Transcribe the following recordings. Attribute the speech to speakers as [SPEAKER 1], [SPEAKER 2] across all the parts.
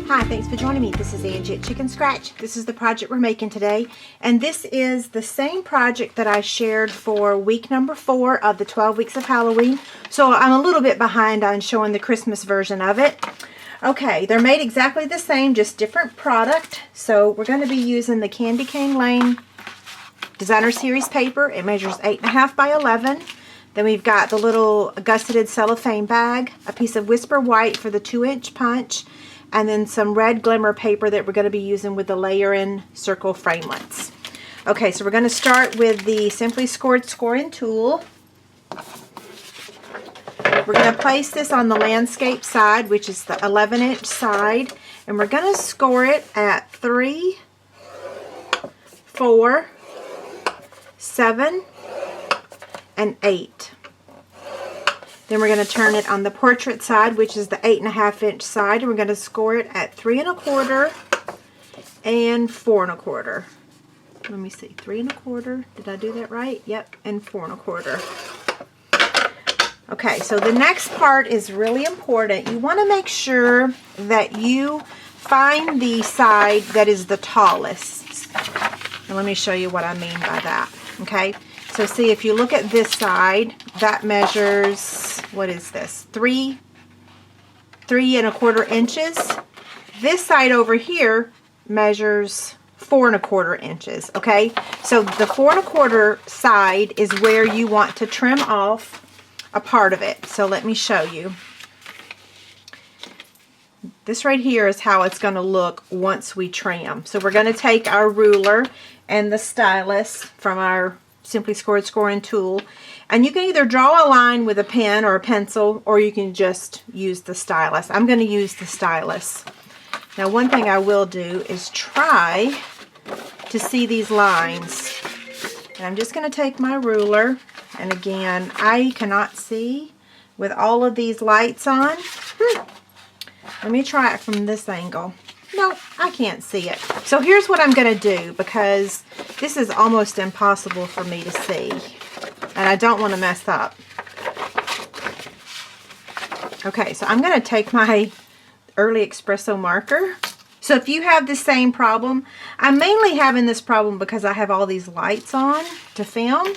[SPEAKER 1] Hi, thanks for joining me. This is Angie at Chicken Scratch. This is the project we're making today, and this is the same project that I shared for week number 4 of the 12 weeks of Halloween. So I'm a little bit behind on showing the Christmas version of it. Okay, they're made exactly the same, just different product. So we're going to be using the Candy Cane Lane Designer Series paper. It measures 8.5 by 11. Then we've got the little gusseted cellophane bag, a piece of Whisper White for the 2-inch punch, and then some red glimmer paper that we're going to be using with the layer-in circle framelits. Okay, so we're going to start with the Simply Scored scoring tool. We're going to place this on the landscape side, which is the 11-inch side, and we're going to score it at 3, 4, 7, and 8. Then we're going to turn it on the portrait side, which is the 8.5-inch side, and we're going to score it at 3 1/4 and 4 1/4. Let me see, 3 1/4. Did I do that right? Yep, and 4 1/4. Okay, so the next part is really important. You want to make sure that you find the side that is the tallest. And let me show you what I mean by that. Okay, so see, if you look at this side, that measures, what is this? 3 1/4 inches. This side over here measures 4 1/4 inches. Okay, so the 4 1/4 side is where you want to trim off a part of it. So let me show you. This right here is how it's going to look once we trim. So we're going to take our ruler and the stylus from our Simply Scored scoring tool, and you can either draw a line with a pen or a pencil, or you can just use the stylus. I'm going to use the stylus. Now, one thing I will do is try to see these lines. And I'm just going to take my ruler, and again, I cannot see with all of these lights on. Let me try it from this angle. No, I can't see it. So here's what I'm going to do, because this is almost impossible for me to see, and I don't want to mess up. Okay, so I'm going to take my Early Espresso marker. So if you have the same problem, I'm mainly having this problem because I have all these lights on to film.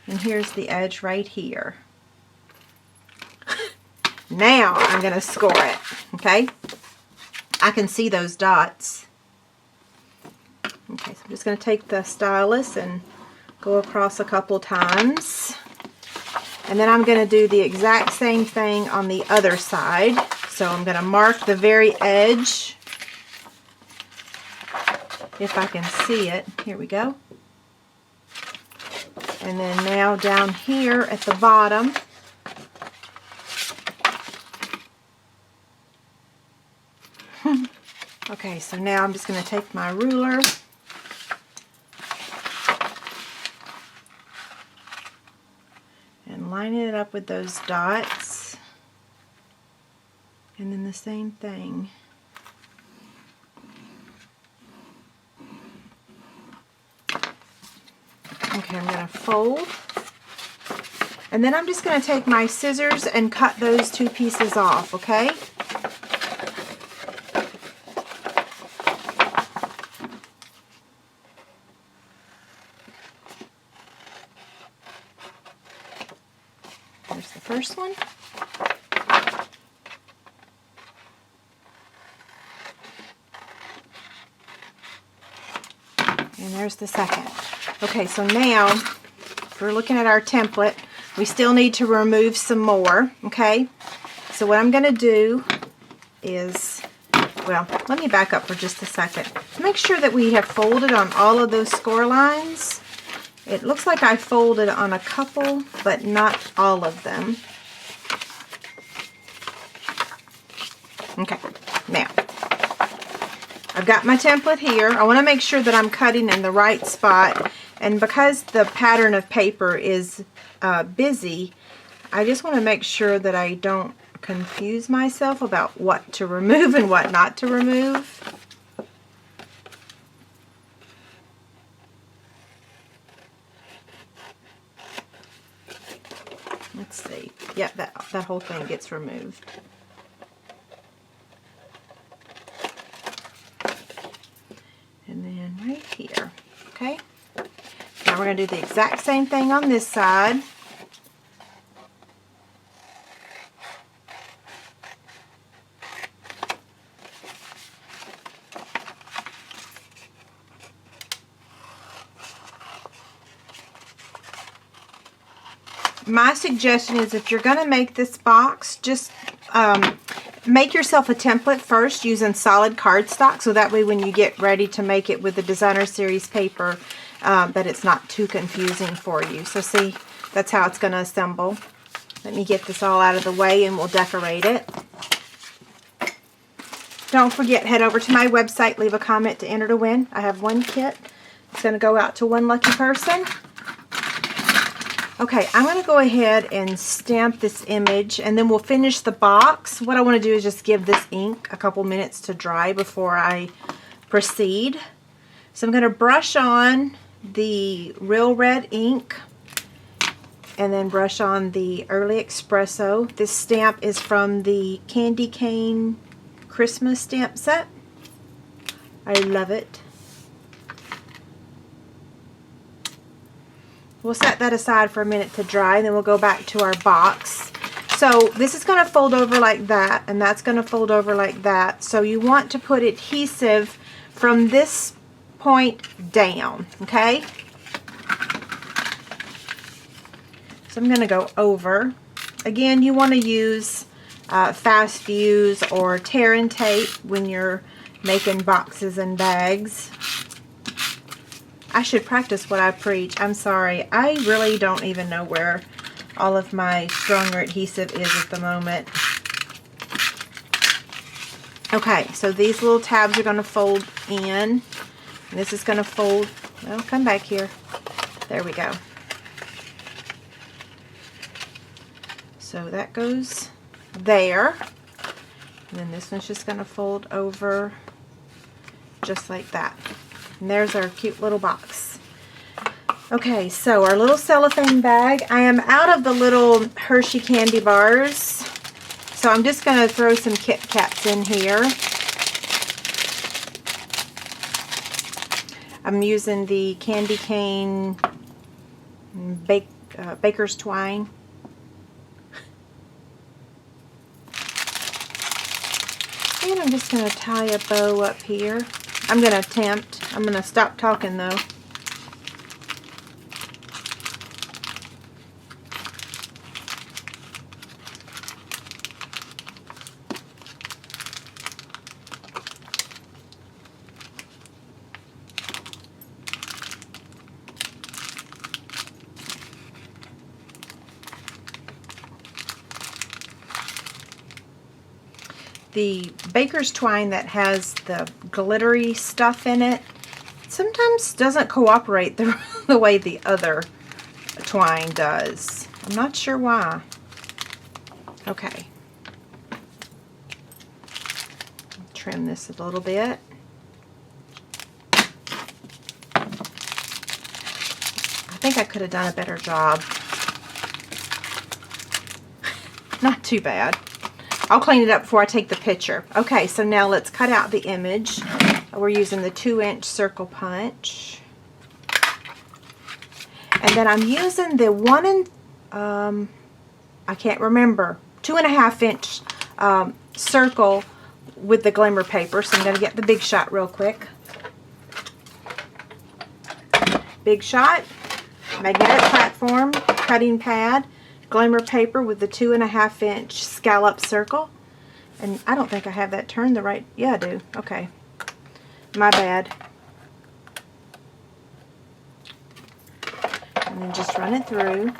[SPEAKER 1] And here's the edge right here. Now I'm going to score it, okay? I can see those dots. Okay, so I'm just going to take the stylus and go across a couple times. And then I'm going to do the exact same thing on the other side. So I'm going to mark the very edge, if I can see it. Here we go. And then now down here at the bottom, okay, so now I'm just going to take my ruler and line it up with those dots, and then the same thing. Okay, I'm going to fold, and then I'm just going to take my scissors and cut those 2 pieces off, okay? There's the first one. And there's the second. Okay, so now, if we're looking at our template, we still need to remove some more, okay? So what I'm going to do is, well, let me back up for just a second. Make sure that we have folded on all of those score lines. It looks like I folded on a couple, but not all of them. Okay, now, I've got my template here. I want to make sure that I'm cutting in the right spot, and because the pattern of paper is busy, I just want to make sure that I don't confuse myself about what to remove and what not to remove. Let's see. Yep, that whole thing gets removed. here. Okay, now we're going to do the exact same thing on this side. My suggestion is, if you're going to make this box, just make yourself a template first using solid cardstock, so that way when you get ready to make it with the Designer Series paper, that it's not too confusing for you. So see, that's how it's going to assemble. Let me get this all out of the way and we'll decorate it. Don't forget, head over to my website, leave a comment to enter to win. I have one kit. It's going to go out to one lucky person. Okay, I'm going to go ahead and stamp this image, and then we'll finish the box. What I want to do is just give this ink a couple minutes to dry before I proceed. So I'm going to brush on the Real Red ink, and then brush on the Early Espresso. This stamp is from the Candy Cane Christmas stamp set. I love it. We'll set that aside for a minute to dry, and then we'll go back to our box. So this is going to fold over like that, and that's going to fold over like that. So you want to put adhesive from this point down, okay? So I'm going to go over. Again, you want to use Fast Fuse or tear and tape when you're making boxes and bags. I should practice what I preach. I'm sorry. I really don't even know where all of my stronger adhesive is at the moment. Okay, so these little tabs are going to fold in. This is going to fold, well, come back here. There we go. So that goes there. And then this one's just going to fold over just like that. And there's our cute little box. Okay, so our little cellophane bag. I am out of the little Hershey candy bars, so I'm just going to throw some Kit Kats in here. I'm using the Candy Cane Baker's Twine. And I'm just going to tie a bow up here. I'm going to attempt. I'm going to stop talking though. The Baker's Twine that has the glittery stuff in it sometimes doesn't cooperate the way the other twine does. I'm not sure why. Okay. Trim this a little bit. I think I could have done a better job. Not too bad. I'll clean it up before I take the picture. Okay, so now let's cut out the image. We're using the 2-inch circle punch. And then I'm using the 2.5-inch circle with the glimmer paper. So I'm going to get the Big Shot real quick. Big Shot, magnetic platform, cutting pad, glimmer paper with the 2.5-inch scallop circle. And I don't think I have that turned the right, yeah I do, okay. My bad. And then just run it through.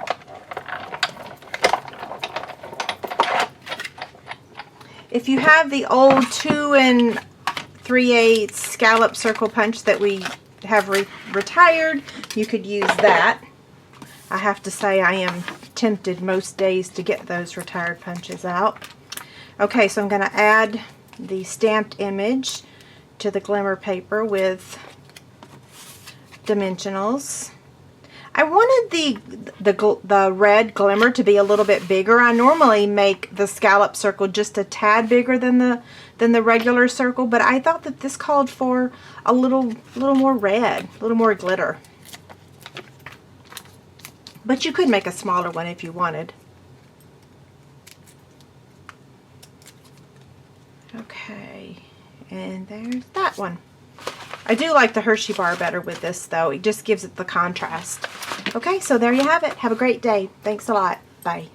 [SPEAKER 1] If you have the old 2 3/8 scallop circle punch that we have retired, you could use that. I have to say I am tempted most days to get those retired punches out. Okay, so I'm going to add the stamped image to the glimmer paper with dimensionals. I wanted the red glimmer to be a little bit bigger. I normally make the scallop circle just a tad bigger than the regular circle, but I thought that this called for a little more red, a little more glitter. But you could make a smaller one if you wanted. Okay, and there's that one. I do like the Hershey bar better with this though. It just gives it the contrast. Okay, so there you have it. Have a great day. Thanks a lot. Bye.